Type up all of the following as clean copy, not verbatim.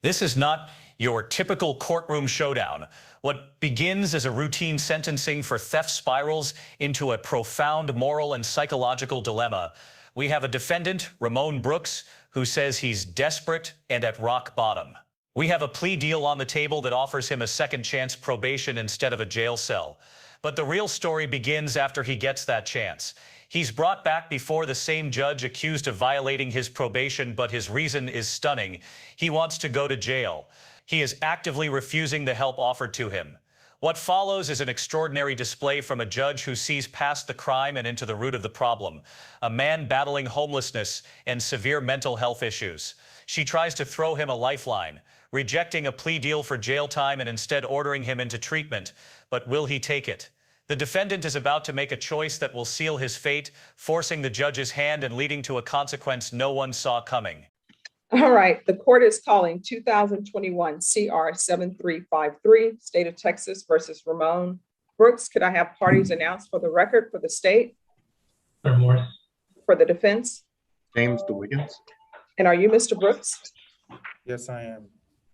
This is not your typical courtroom showdown. What begins as a routine sentencing for theft spirals into a profound moral and psychological dilemma. We have a defendant, Ramon Brooks, who says he's desperate and at rock bottom. We have a plea deal on the table that offers him a second chance probation instead of a jail cell. But the real story begins after he gets that chance. He's brought back before the same judge accused of violating his probation, but his reason is stunning. He wants to go to jail. He is actively refusing the help offered to him. What follows is an extraordinary display from a judge who sees past the crime and into the root of the problem. A man battling homelessness and severe mental health issues. She tries to throw him a lifeline, rejecting a plea deal for jail time and instead ordering him into treatment. But will he take it? The defendant is about to make a choice that will seal his fate, forcing the judge's hand and leading to a consequence no one saw coming. All right, the court is calling 2021 CR 7353, State of Texas versus Ramon Brooks. Could I have parties announced for the record for the state? Morris. For the defense? James DeWiggins. And are you Mr. Brooks? Yes, I am.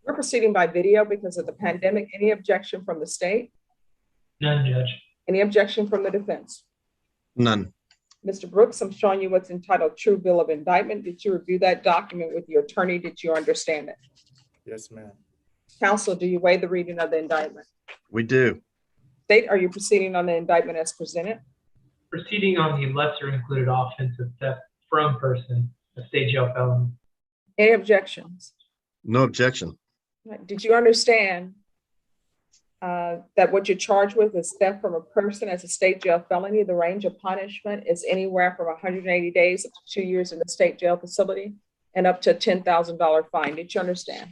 We're proceeding by video because of the pandemic. Any objection from the state? None, Judge. Any objection from the defense? None. Mr. Brooks, I'm showing you what's entitled True Bill of Indictment. Did you review that document with your attorney? Did you understand it? Yes, ma'am. Counsel, do you waive the reading of the indictment? We do. State, are you proceeding on the indictment as presented? Proceeding on the lesser included offense of theft from person, a state jail felony. Any objections? No objection. Did you understand that what you're charged with is theft from a person as a state jail felony? The range of punishment is anywhere from 180 days up to 2 years in the state jail facility and up to a $10,000 fine. Did you understand?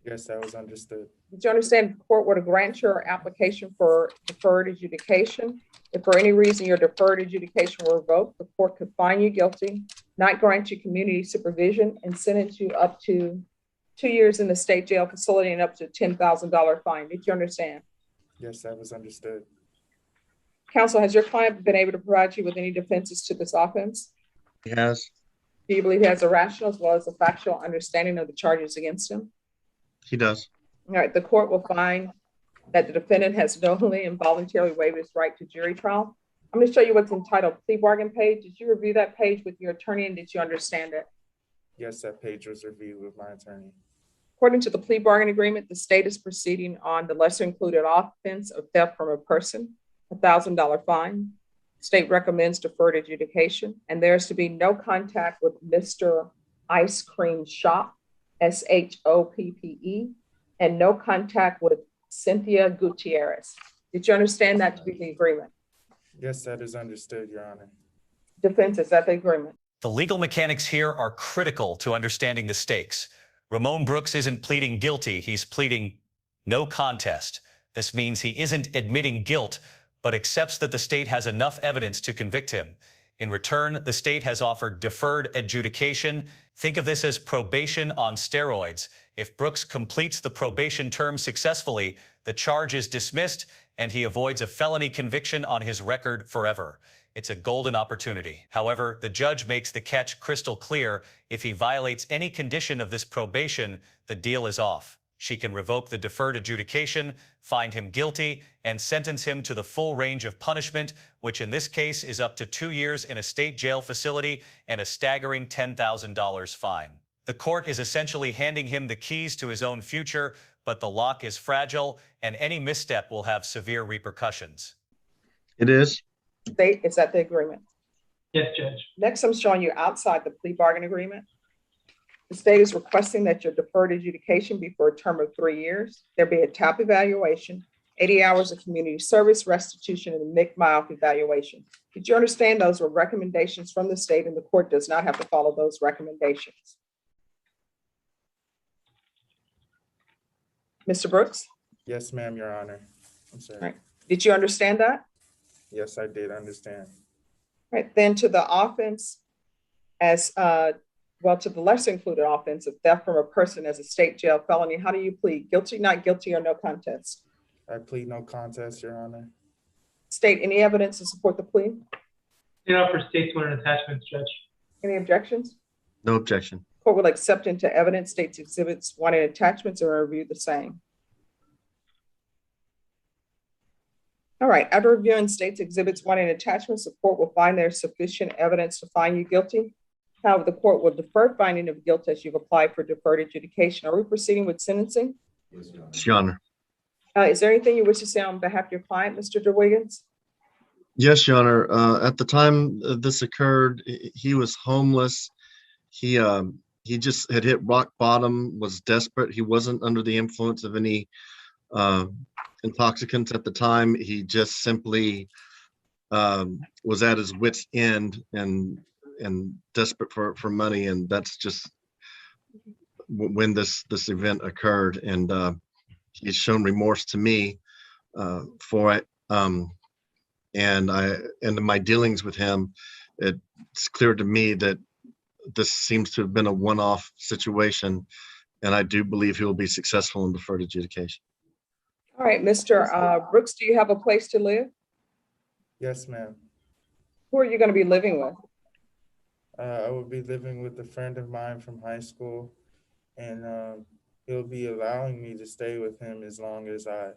Yes, that was understood. Did you understand the court were to grant your application for deferred adjudication? If for any reason your deferred adjudication were revoked, the court could find you guilty, not grant you community supervision, and sentence you up to 2 years in the state jail facility and up to a $10,000 fine. Did you understand? Yes, that was understood. Counsel, has your client been able to provide you with any defenses to this offense? He has. Do you believe he has a rational as well as a factual understanding of the charges against him? He does. All right, the court will find that the defendant has knowingly and voluntarily waived his right to jury trial. I'm going to show you what's entitled plea bargain page. Did you review that page with your attorney and did you understand it? Yes, that page was reviewed with my attorney. According to the plea bargain agreement, the state is proceeding on the lesser included offense of theft from a person, $1,000 fine. State recommends deferred adjudication, and there's to be no contact with Mr. Ice Cream Shop, SHOPPE, and no contact with Cynthia Gutierrez. Did you understand that to be the agreement? Yes, that is understood, Your Honor. Defense, is that the agreement? The legal mechanics here are critical to understanding the stakes. Ramon Brooks isn't pleading guilty, he's pleading no contest. This means he isn't admitting guilt, but accepts that the state has enough evidence to convict him. In return, the state has offered deferred adjudication. Think of this as probation on steroids. If Brooks completes the probation term successfully, the charge is dismissed and he avoids a felony conviction on his record forever. It's a golden opportunity. However, the judge makes the catch crystal clear. If he violates any condition of this probation, the deal is off. She can revoke the deferred adjudication, find him guilty, and sentence him to the full range of punishment, which in this case is up to 2 years in a state jail facility and a staggering $10,000 fine. The court is essentially handing him the keys to his own future, but the lock is fragile, and any misstep will have severe repercussions. It is. State, is that the agreement? Yes, Judge. Next, I'm showing you outside the plea bargain agreement. The state is requesting that your deferred adjudication be for a term of 3 years. There be a TAP evaluation, 80 hours of community service, restitution, and a MIC-MILF evaluation. Did you understand those were recommendations from the state and the court does not have to follow those recommendations? Mr. Brooks? Yes, ma'am, Your Honor. I'm sorry. All right. Did you understand that? Yes, I did understand. Right, then to the offense as, well, to the lesser included offense of theft from a person as a state jail felony, how do you plead? Guilty, not guilty, or no contest? I plead no contest, Your Honor. State, any evidence to support the plea? Stand up for state's warrant attachments, Judge. Any objections? No objection. Court will accept into evidence state's exhibits 1 and attachments and review the same. All right, after reviewing state's exhibits 1 and attachments, the court will find there's sufficient evidence to find you guilty. However, the court will defer finding of guilt as you've applied for deferred adjudication. Are we proceeding with sentencing? Yes, Your Honor. Is there anything you wish to say on behalf of your client, Mr. DeWiggins? Yes, Your Honor. At the time this occurred, he was homeless. He just had hit rock bottom, was desperate. He wasn't under the influence of any intoxicants at the time. He just simply was at his wit's end and desperate for money. And that's just when this event occurred. And he's shown remorse to me for it. And in my dealings with him, it's clear to me that this seems to have been a one-off situation, and I do believe he will be successful in deferred adjudication. All right, Mr. Brooks, do you have a place to live? Yes, ma'am. Who are you going to be living with? I will be living with a friend of mine from high school, and he'll be allowing me to stay with him as long as I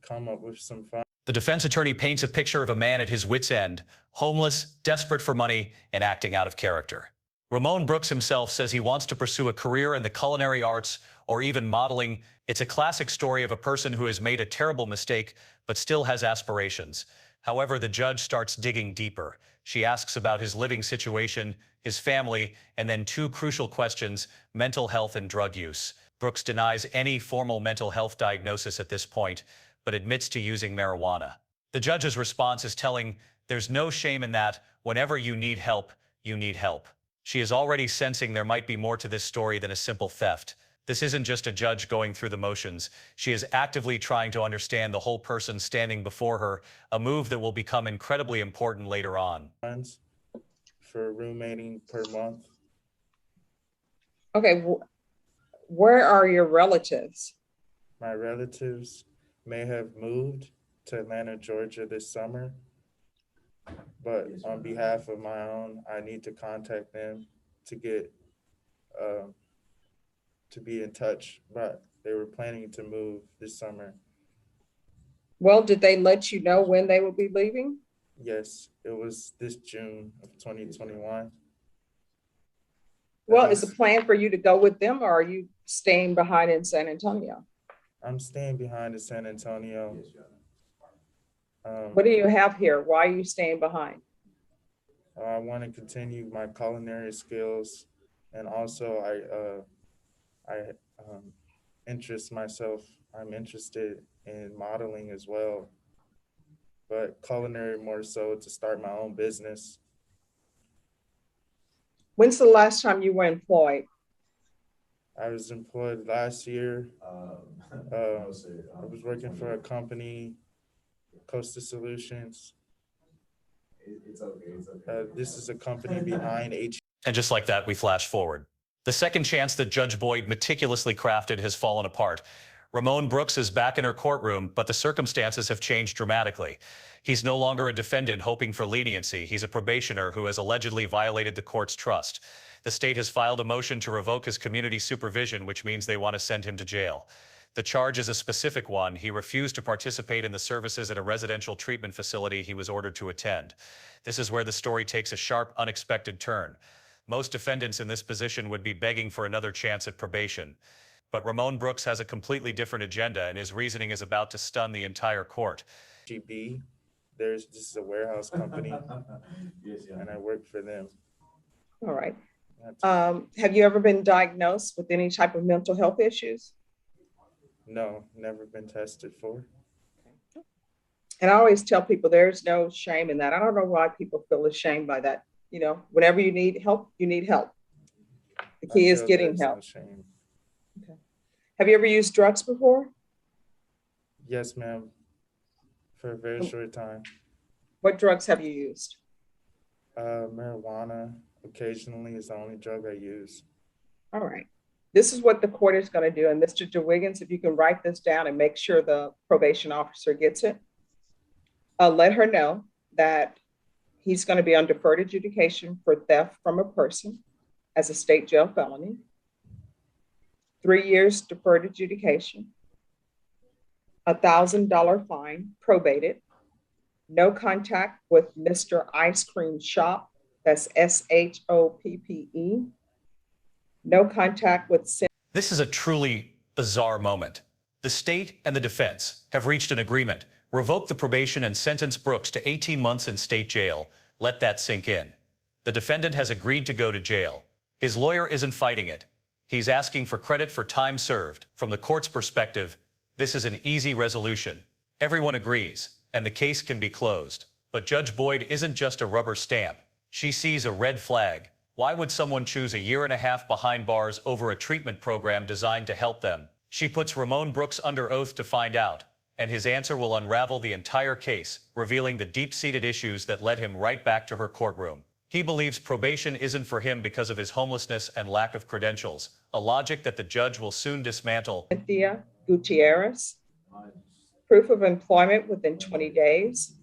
come up with some fun. The defense attorney paints a picture of a man at his wit's end, homeless, desperate for money, and acting out of character. Ramon Brooks himself says he wants to pursue a career in the culinary arts or even modeling. It's a classic story of a person who has made a terrible mistake but still has aspirations. However, the judge starts digging deeper. She asks about his living situation, his family, and then 2 crucial questions: mental health and drug use. Brooks denies any formal mental health diagnosis at this point, but admits to using marijuana. The judge's response is telling: there's no shame in that. Whenever you need help, you need help. She is already sensing there might be more to this story than a simple theft. This isn't just a judge going through the motions. She is actively trying to understand the whole person standing before her, a move that will become incredibly important later on. For roommating per month. Okay, where are your relatives? My relatives may have moved to Atlanta, Georgia this summer, but on behalf of my own, I need to contact them to get to be in touch, but they were planning to move this summer. Well, did they let you know when they will be leaving? Yes, it was this June of 2021. Well, is the plan for you to go with them, or are you staying behind in San Antonio? I'm staying behind in San Antonio. What do you have here? Why are you staying behind? I want to continue my culinary skills, and also I'm interested in modeling as well, but culinary more so to start my own business. When's the last time you were employed? I was employed last year. I was working for a company, Costa Solutions. It's okay. This is a company behind H. And just like that, we flash forward. The second chance that Judge Boyd meticulously crafted has fallen apart. Ramon Brooks is back in her courtroom, but the circumstances have changed dramatically. He's no longer a defendant hoping for leniency. He's a probationer who has allegedly violated the court's trust. The state has filed a motion to revoke his community supervision, which means they want to send him to jail. The charge is a specific one. He refused to participate in the services at a residential treatment facility he was ordered to attend. This is where the story takes a sharp, unexpected turn. Most defendants in this position would be begging for another chance at probation. But Ramon Brooks has a completely different agenda, and his reasoning is about to stun the entire court. GB, this is a warehouse company, and I work for them. All right. Have you ever been diagnosed with any type of mental health issues? No, never been tested for. And I always tell people there's no shame in that. I don't know why people feel ashamed by that. You know, whenever you need help, you need help. The key is getting help. Okay. Have you ever used drugs before? Yes, ma'am. For a very short time. What drugs have you used? Marijuana occasionally is the only drug I use. All right. This is what the court is going to do. And Mr. DeWiggins, if you can write this down and make sure the probation officer gets it, let her know that he's going to be on deferred adjudication for theft from a person. as a state jail felony, 3 years deferred adjudication, $1,000 fine, probated, no contact with Mr. Ice Cream Shop, that's SHOPPE, no contact with. This is a truly bizarre moment. The state and the defense have reached an agreement. Revoke the probation and sentence Brooks to 18 months in state jail. Let that sink in. The defendant has agreed to go to jail. His lawyer isn't fighting it. He's asking for credit for time served. From the court's perspective, this is an easy resolution. Everyone agrees, and the case can be closed. But Judge Boyd isn't just a rubber stamp. She sees a red flag. Why would someone choose a year and a half behind bars over a treatment program designed to help them? She puts Ramon Brooks under oath to find out, and his answer will unravel the entire case, revealing the deep-seated issues that led him right back to her courtroom. He believes probation isn't for him because of his homelessness and lack of credentials, a logic that the judge will soon dismantle. Cynthia Gutierrez, proof of employment within 20 days,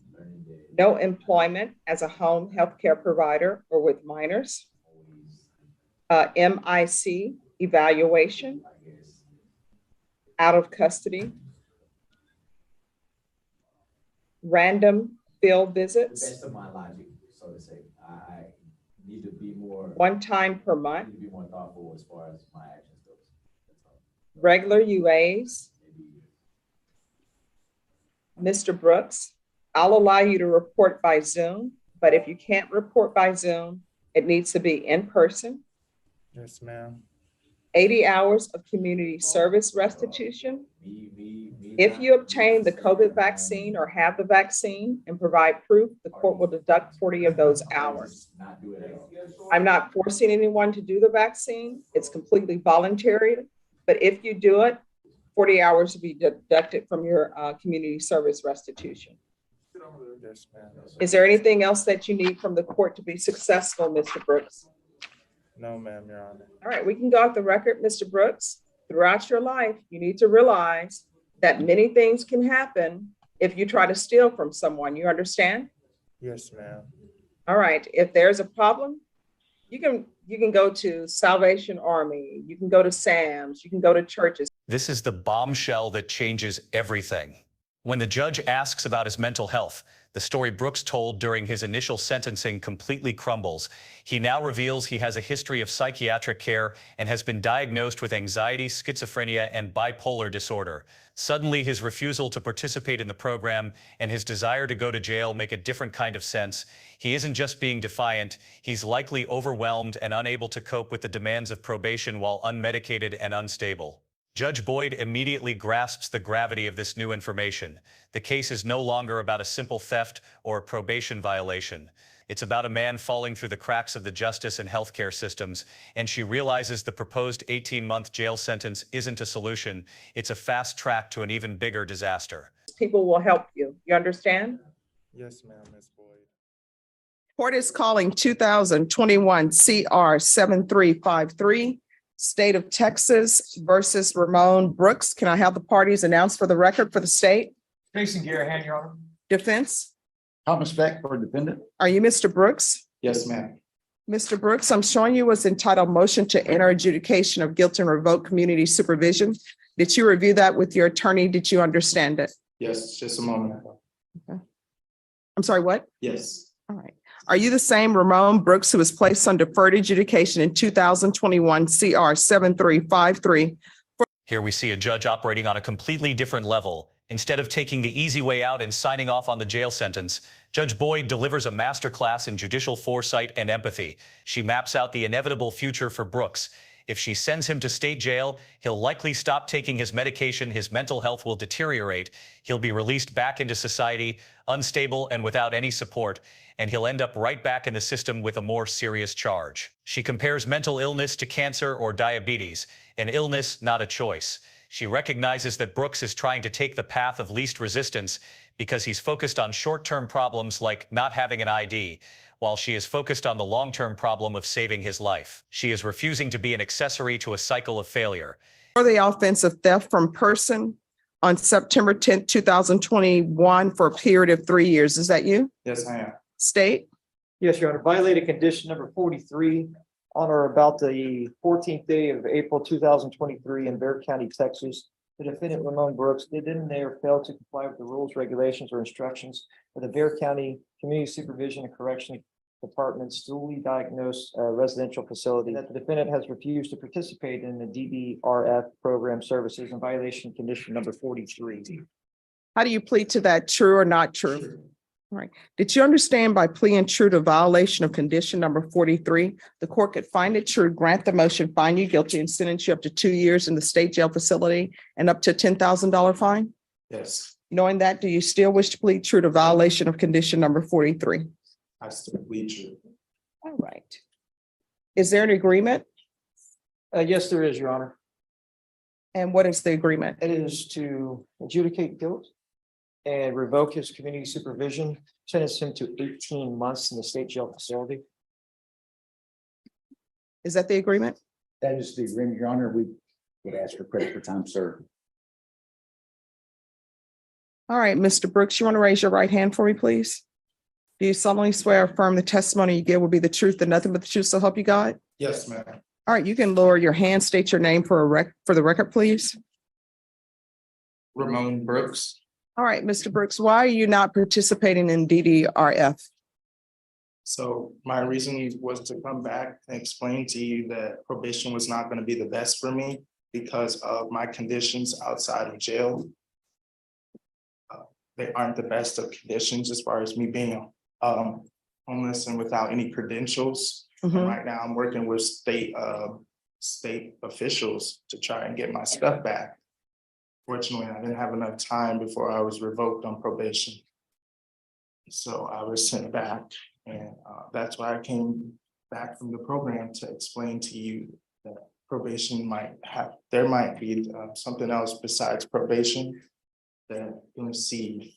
no employment as a home healthcare provider or with minors, MIC evaluation, out of custody, random field visits, Best of my logic, so to say, I need to be more. one time per month, Need to be more thoughtful as far as my actions goes. That's all. regular UAs. Maybe Mr. Brooks, I'll allow you to report by Zoom, but if you can't report by Zoom, it needs to be in person. Yes, ma'am. 80 hours of community service restitution. me If not- you obtain the COVID vaccine or have the vaccine and provide proof, the court will deduct 40 of those hours. Not do it at all. I'm not forcing anyone to do the vaccine. It's completely voluntary. But if you do it, 40 hours will be deducted from your community service restitution. Yes, ma'am. Is there anything else that you need from the court to be successful, Mr. Brooks? No, ma'am, Your Honor. All right, we can go off the record, Mr. Brooks. Throughout your life, you need to realize that many things can happen if you try to steal from someone. You understand? Yes, ma'am. All right, if there's a problem, you can go to Salvation Army, you can go to Sam's, you can go to churches. This is the bombshell that changes everything. When the judge asks about his mental health, the story Brooks told during his initial sentencing completely crumbles. He now reveals he has a history of psychiatric care and has been diagnosed with anxiety, schizophrenia, and bipolar disorder. Suddenly, his refusal to participate in the program and his desire to go to jail make a different kind of sense. He isn't just being defiant, he's likely overwhelmed and unable to cope with the demands of probation while unmedicated and unstable. Judge Boyd immediately grasps the gravity of this new information. The case is no longer about a simple theft or a probation violation. It's about a man falling through the cracks of the justice and healthcare systems, and she realizes the proposed 18-month jail sentence isn't a solution. It's a fast track to an even bigger disaster. People will help you. You understand? Yes, ma'am, Ms. Boyd. Court is calling 2021 CR 7353, State of Texas versus Ramon Brooks. Can I have the parties announced for the record for the state? Jason Garahan, Your Honor. Defense? Thomas Beck for defendant. Are you Mr. Brooks? Yes, ma'am. Mr. Brooks, I'm showing you was entitled Motion to Enter Adjudication of Guilt and Revoke Community Supervision. Did you review that with your attorney? Did you understand it? Yes, just a moment. I'm sorry, what? Yes, All right. Are you the same Ramon Brooks who was placed on deferred adjudication in 2021 CR 7353? Here we see a judge operating on a completely different level. Instead of taking the easy way out and signing off on the jail sentence, Judge Boyd delivers a masterclass in judicial foresight and empathy. She maps out the inevitable future for Brooks. If she sends him to state jail, he'll likely stop taking his medication, his mental health will deteriorate, he'll be released back into society, unstable and without any support, and he'll end up right back in the system with a more serious charge. She compares mental illness to cancer or diabetes, an illness, not a choice. She recognizes that Brooks is trying to take the path of least resistance because he's focused on short-term problems like not having an ID, while she is focused on the long-term problem of saving his life. She is refusing to be an accessory to a cycle of failure. For the offense of theft from person on September 10th, 2021 for a period of 3 years. Is that you? yes, I am. State? Yes, Your Honor. Violated condition number 43 On or about the 14th day of April 2023 in Bexar County, Texas, the defendant Ramon Brooks did in there fail to comply with the rules, regulations, or instructions of the Bexar County Community Supervision and Correction Department's duly diagnosed residential facility, that the defendant has refused to participate in the DDRF program services in violation of condition number 43. How do you plead to that? True or not true? Right. Did you understand by pleading true to violation of condition number 43, the court could find it true, grant the motion, find you guilty, and sentence you up to 2 years in the state jail facility and up to a $10,000 fine? Yes, Knowing that, do you still wish to plead true to violation of condition number 43? I still plead true. All right. Is there an agreement? Yes, there is, Your Honor. And what is the agreement? It is to adjudicate guilt and revoke his community supervision, sentence him to 18 months in the state jail facility. Is that the agreement? That is the agreement, Your Honor. We would ask for credit for time served. All right, Mr. Brooks, you want to raise your right hand for me, please? Do you solemnly swear or affirm the testimony you give will be the truth and nothing but the truth, so help you God? Yes, ma'am. All right, you can lower your hand, state your name for the record, please. Ramon Brooks. All right, Mr. Brooks, why are you not participating in DDRF? So my reason was to come back and explain to you that probation was not going to be the best for me because of my conditions outside of jail. They aren't the best of conditions as far as me being homeless and without any credentials. And right now I'm working with state officials to try and get my stuff back. Fortunately, I didn't have enough time before I was revoked on probation. So I was sent back, and that's why I came back from the program to explain to you that probation there might be something else besides probation that you receive.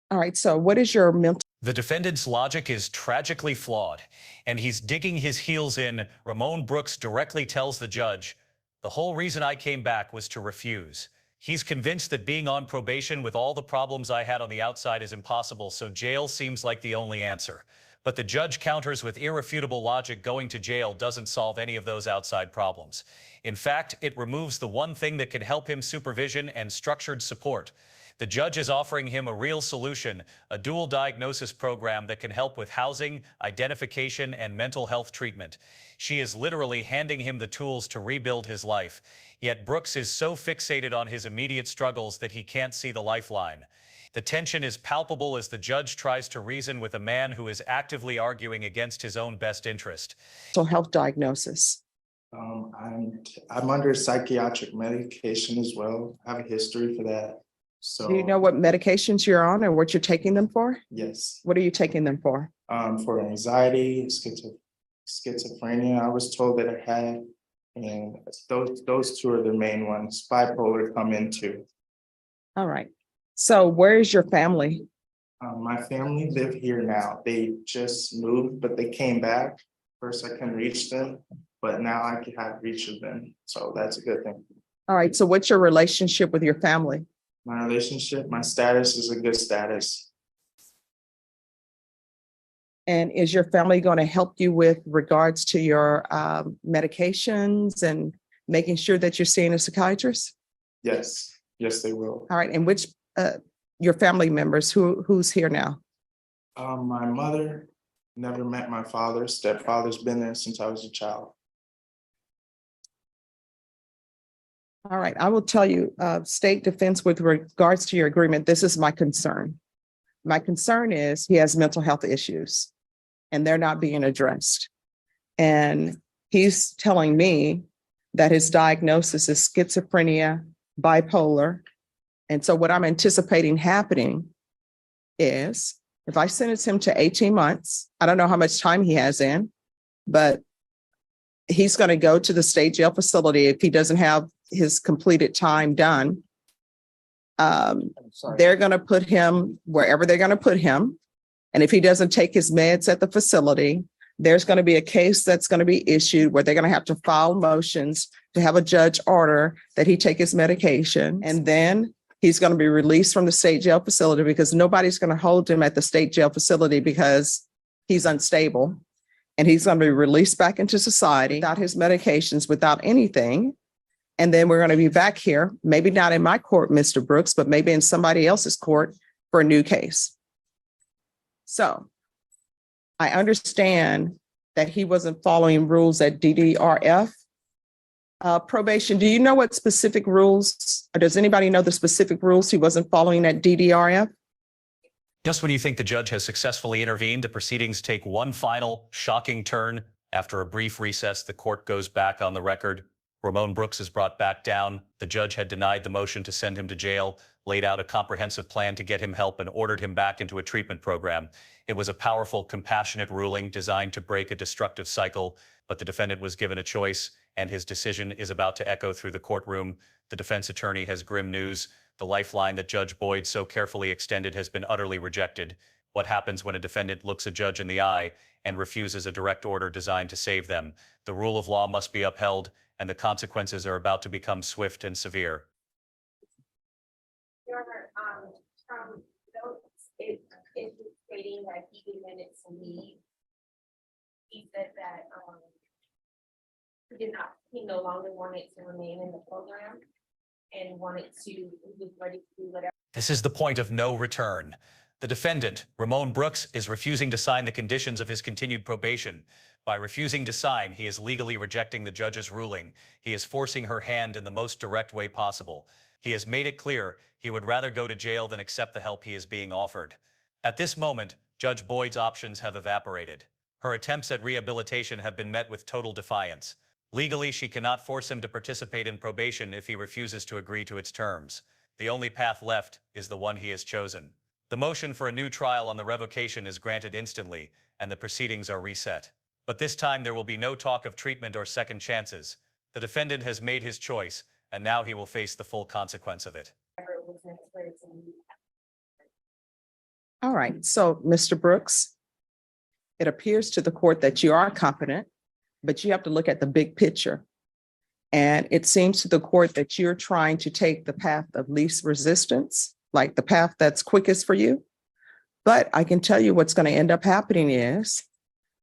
All right, so what is your mental? The defendant's logic is tragically flawed, and he's digging his heels in. Ramon Brooks directly tells the judge, "The whole reason I came back was to refuse." He's convinced that being on probation with all the problems I had on the outside is impossible, so jail seems like the only answer. But the judge counters with irrefutable logic. Going to jail doesn't solve any of those outside problems. In fact, it removes the one thing that can help him: supervision and structured support. The judge is offering him a real solution, a dual diagnosis program that can help with housing, identification, and mental health treatment. She is literally handing him the tools to rebuild his life. Yet Brooks is so fixated on his immediate struggles that he can't see the lifeline. The tension is palpable as the judge tries to reason with a man who is actively arguing against his own best interest. Mental health diagnosis? I'm under psychiatric medication as well. I have a history for that. So Do you know what medications you're on or what you're taking them for? yes, What are you taking them for? for anxiety, schizophrenia, I was told that I had, and those two are the main ones. Bipolar come into. All right. So where is your family? My family live here now. They just moved, but they came back. First, I couldn't reach them, but now I can have reach of them. So that's a good thing. All right. So what's your relationship with your family? My relationship, my status is a good status. And is your family going to help you with regards to your medications and making sure that you're seeing a psychiatrist? Yes, yes, they will. All right. And which your family members, who's here now? My mother never met my father. Stepfather's been there since I was a child. All right. I will tell you, state defense, with regards to your agreement, this is my concern. My concern is he has mental health issues and they're not being addressed. And he's telling me that his diagnosis is schizophrenia, bipolar. And so what I'm anticipating happening is if I sentence him to 18 months, I don't know how much time he has in, but he's going to go to the state jail facility if he doesn't have his completed time done. They're going to put him wherever they're going to put him. And if he doesn't take his meds at the facility, there's going to be a case that's going to be issued where they're going to have to file motions to have a judge order that he take his medication. And then he's going to be released from the state jail facility because nobody's going to hold him at the state jail facility because he's unstable. and he's going to be released back into society without his medications, without anything. And then we're going to be back here, maybe not in my court, Mr. Brooks, but maybe in somebody else's court for a new case. So I understand that he wasn't following rules at DDRF. Probation, do you know what specific rules, or does anybody know the specific rules he wasn't following at DDRF? Just when you think the judge has successfully intervened, the proceedings take one final shocking turn. After a brief recess, the court goes back on the record. Ramon Brooks is brought back down. The judge had denied the motion to send him to jail, laid out a comprehensive plan to get him help, and ordered him back into a treatment program. It was a powerful, compassionate ruling designed to break a destructive cycle, but the defendant was given a choice, and his decision is about to echo through the courtroom. The defense attorney has grim news. The lifeline that Judge Boyd so carefully extended has been utterly rejected. What happens when a defendant looks a judge in the eye and refuses a direct order designed to save them? The rule of law must be upheld, and the consequences are about to become swift and severe. Your Honor, from those, it is stating that he demanded to leave. He said that he no longer wanted to remain in the program and he was ready to do whatever. This is the point of no return. The defendant, Ramon Brooks, is refusing to sign the conditions of his continued probation. By refusing to sign, he is legally rejecting the judge's ruling. He is forcing her hand in the most direct way possible. He has made it clear he would rather go to jail than accept the help he is being offered. At this moment, Judge Boyd's options have evaporated. Her attempts at rehabilitation have been met with total defiance. Legally, she cannot force him to participate in probation if he refuses to agree to its terms. The only path left is the one he has chosen. The motion for a new trial on the revocation is granted instantly, and the proceedings are reset. But this time there will be no talk of treatment or second chances. The defendant has made his choice, and now he will face the full consequence of it. All right, so Mr. Brooks, it appears to the court that you are competent, but you have to look at the big picture. And it seems to the court that you're trying to take the path of least resistance, like the path that's quickest for you. But I can tell you what's going to end up happening is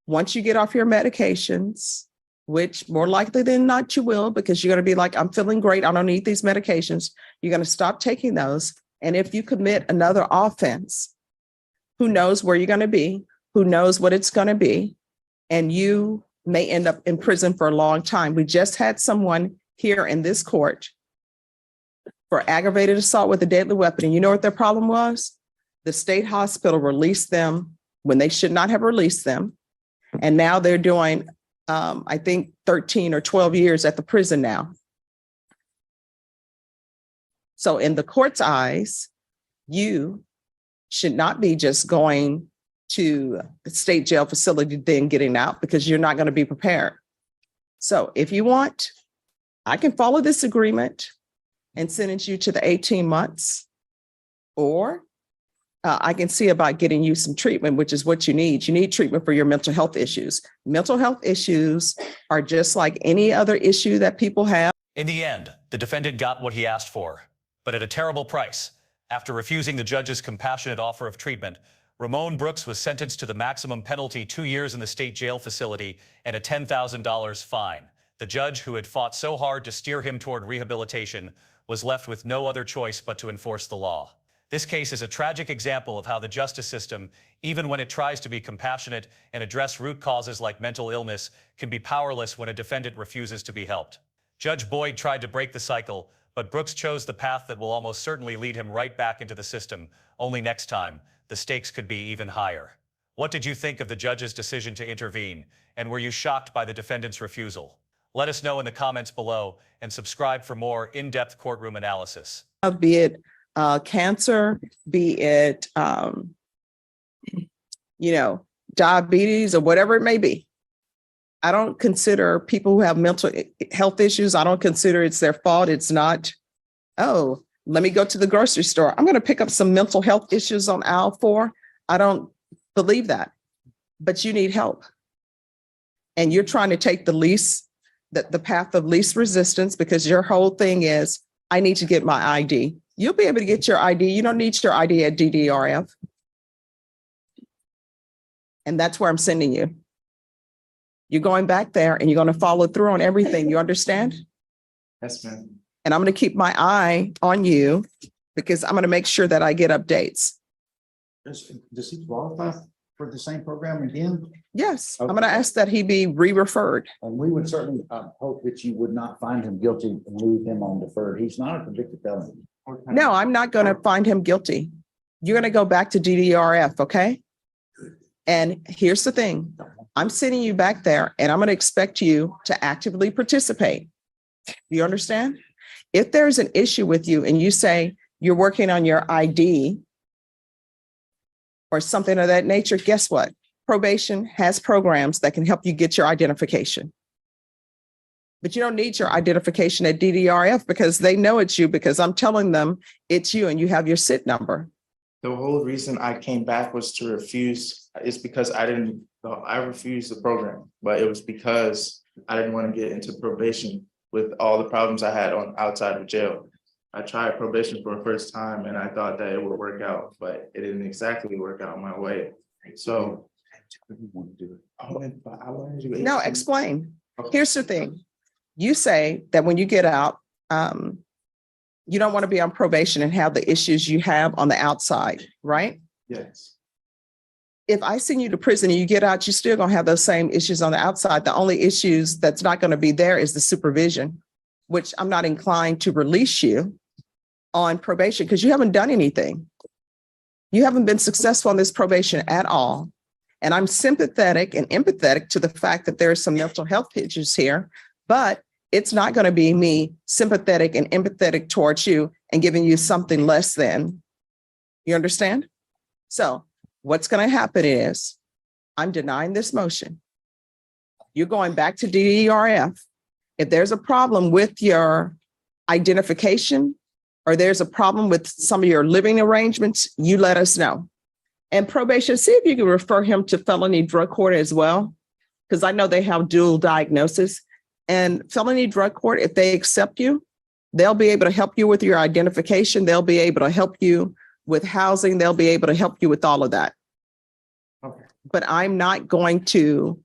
once you get off your medications, which more likely than not you will, because you're going to be like, I'm feeling great, I don't need these medications. You're going to stop taking those. And if you commit another offense, who knows where you're going to be, who knows what it's going to be, and you may end up in prison for a long time. We just had someone here in this court for aggravated assault with a deadly weapon. And you know what their problem was? The state hospital released them when they should not have released them. And now they're doing, I think, 13 or 12 years at the prison now. So in the court's eyes, you should not be just going to the state jail facility, then getting out, because you're not going to be prepared. So if you want, I can follow this agreement and sentence you to the 18 months, or I can see about getting you some treatment, which is what you need. You need treatment for your mental health issues. Mental health issues are just like any other issue that people have. In the end, the defendant got what he asked for, but at a terrible price. After refusing the judge's compassionate offer of treatment, Ramon Brooks was sentenced to the maximum penalty, 2 years in the state jail facility and a $10,000 fine. The judge, who had fought so hard to steer him toward rehabilitation, was left with no other choice but to enforce the law. This case is a tragic example of how the justice system, even when it tries to be compassionate and address root causes like mental illness, can be powerless when a defendant refuses to be helped. Judge Boyd tried to break the cycle, but Brooks chose the path that will almost certainly lead him right back into the system. Only next time, the stakes could be even higher. What did you think of the judge's decision to intervene? And were you shocked by the defendant's refusal? Let us know in the comments below and subscribe for more in-depth courtroom analysis. Be it cancer, be it, diabetes or whatever it may be. I don't consider people who have mental health issues, I don't consider it's their fault. It's not, oh, let me go to the grocery store. I'm going to pick up some mental health issues on aisle 4. I don't believe that, but you need help. And you're trying to take the path of least resistance, because your whole thing is, I need to get my ID. You'll be able to get your ID. You don't need your ID at DDRF. And that's where I'm sending you. You're going back there and you're going to follow through on everything. You understand? Yes, ma'am. And I'm going to keep my eye on you because I'm going to make sure that I get updates. Does he qualify for the same program again? Yes, I'm going to ask that he be re-referred. And we would certainly hope that you would not find him guilty and leave him on deferred. He's not a convicted felon. No, I'm not going to find him guilty. You're going to go back to DDRF, okay? And here's the thing. I'm sending you back there and I'm going to expect you to actively participate. Do you understand? If there's an issue with you and you say you're working on your ID or something of that nature, guess what? Probation has programs that can help you get your identification. But you don't need your identification at DDRF because they know it's you because I'm telling them it's you and you have your SIT number. The whole reason I came back was to refuse, is because I refused the program, but it was because I didn't want to get into probation with all the problems I had on outside of jail. I tried probation for the first time and I thought that it would work out, but it didn't exactly work out my way. So I wanted to do it. No, explain. Here's the thing. You say that when you get out, you don't want to be on probation and have the issues you have on the outside, right? Yes. If I send you to prison and you get out, you're still going to have those same issues on the outside. The only issues that's not going to be there is the supervision, which I'm not inclined to release you on probation because you haven't done anything. You haven't been successful on this probation at all. And I'm sympathetic and empathetic to the fact that there are some mental health issues here, but it's not going to be me sympathetic and empathetic towards you and giving you something less than. You understand? So what's going to happen is I'm denying this motion. You're going back to DDRF. If there's a problem with your identification or there's a problem with some of your living arrangements, you let us know. And probation, see if you can refer him to felony drug court as well, because I know they have dual diagnosis. And felony drug court, if they accept you, they'll be able to help you with your identification. They'll be able to help you with housing. They'll be able to help you with all of that. Okay. But I'm not going to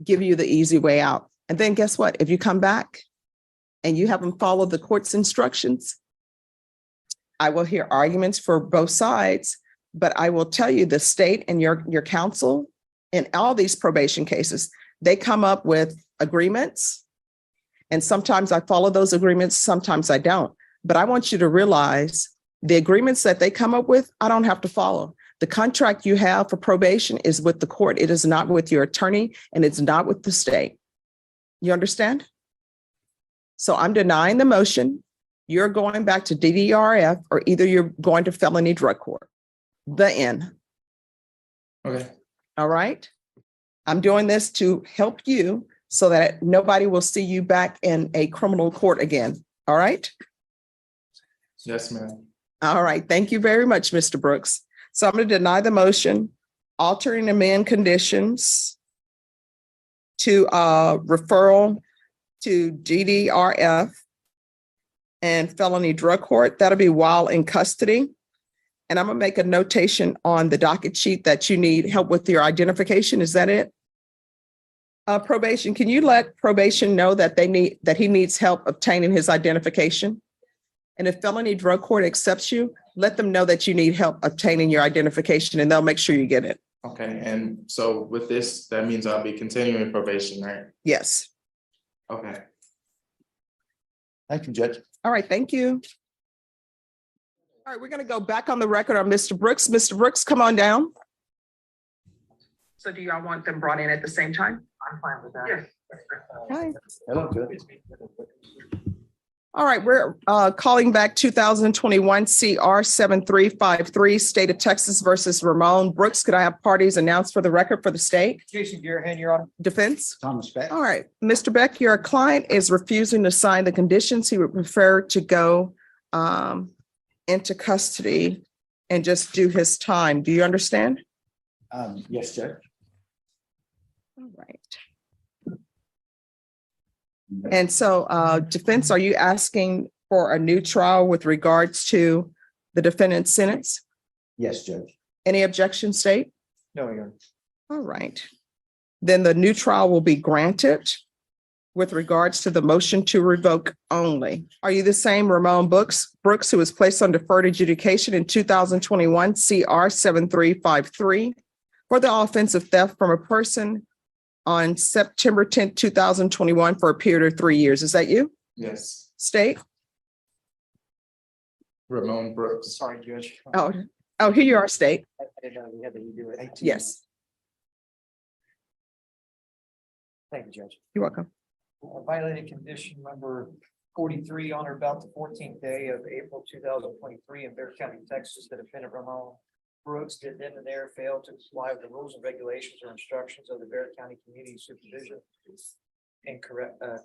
give you the easy way out. And then guess what? If you come back and you haven't followed the court's instructions, I will hear arguments for both sides, but I will tell you the state and your counsel in all these probation cases, they come up with agreements. And sometimes I follow those agreements, sometimes I don't. But I want you to realize the agreements that they come up with, I don't have to follow. The contract you have for probation is with the court. It is not with your attorney and it's not with the state. You understand? So I'm denying the motion. You're going back to DDRF or either you're going to felony drug court. The end. Okay. All right. I'm doing this to help you so that nobody will see you back in a criminal court again. All right. Yes, ma'am. All right. Thank you very much, Mr. Brooks. So I'm going to deny the motion, altering amend conditions to referral to DDRF and felony drug court. That'll be while in custody. And I'm going to make a notation on the docket sheet that you need help with your identification. Is that it? Probation, can you let probation know that he needs help obtaining his identification? And if felony drug court accepts you, let them know that you need help obtaining your identification and they'll make sure you get it. Okay. And so with this, that means I'll be continuing probation, right? Yes. Okay. Thank you, Judge. All right. Thank you. All right. We're going to go back on the record on Mr. Brooks. Mr. Brooks, come on down. So do y'all want them brought in at the same time? I'm fine with that. Yes. Okay. Hello, Judge. All right, we're calling back 2021 CR 7353, State of Texas versus Ramon Brooks. Could I have parties announced for the record for the state? Jason Garahan, Your Honor. Defense? Thomas Beck. All right, Mr. Beck, your client is refusing to sign the conditions. He would prefer to go into custody and just do his time. Do you understand? Yes, Judge. All right. And so defense, are you asking for a new trial with regards to the defendant's sentence? Yes, Judge. Any objection, state? No, Your Honor. All right. Then the new trial will be granted with regards to the motion to revoke only. Are you the same Ramon Brooks, who was placed on deferred adjudication in 2021 CR 7353 for the offense of theft from a person on September 10th, 2021 for a period of 3 years? Is that you? Yes. State? Ramon Brooks. Sorry, Judge. Oh, here you are, state. I didn't know we had to redo it. Yes, Thank you, Judge. you're welcome. Violated condition number 43 on or about the 14th day of April 2023 in Bear County, Texas. The defendant Ramon Brooks did then and there fail to comply with the rules and regulations or instructions of the Bear County Community Supervision and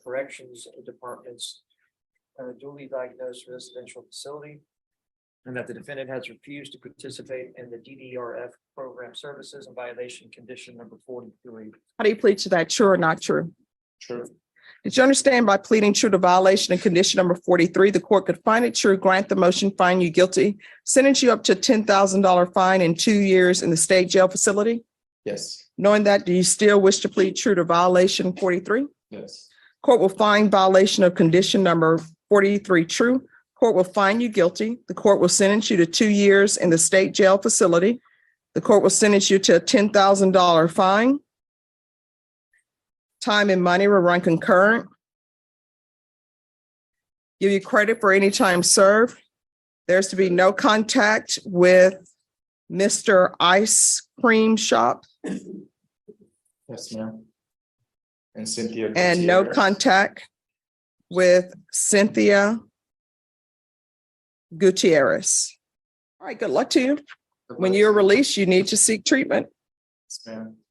Corrections Department's duly diagnosed residential facility. And that the defendant has refused to participate in the DDRF program services in violation condition number 43. How do you plead to that? True or not true? True. Did you understand by pleading true to violation of condition number 43, the court could find it true, grant the motion, find you guilty, sentence you up to $10,000 fine and 2 years in the state jail facility? Yes. Knowing that, do you still wish to plead true to violation 43? Yes. Court will find violation of condition number 43 true. Court will find you guilty. The court will sentence you to 2 years in the state jail facility. The court will sentence you to a $10,000 fine. Time and money will run concurrent. Give you credit for any time served. There's to be no contact with Mr. Ice Cream Shop Yes, ma'am. And Cynthia. and no Gutierrez. contact with Cynthia Gutierrez. All right, good luck to you. When you're released, you need to seek treatment. Yes, ma'am.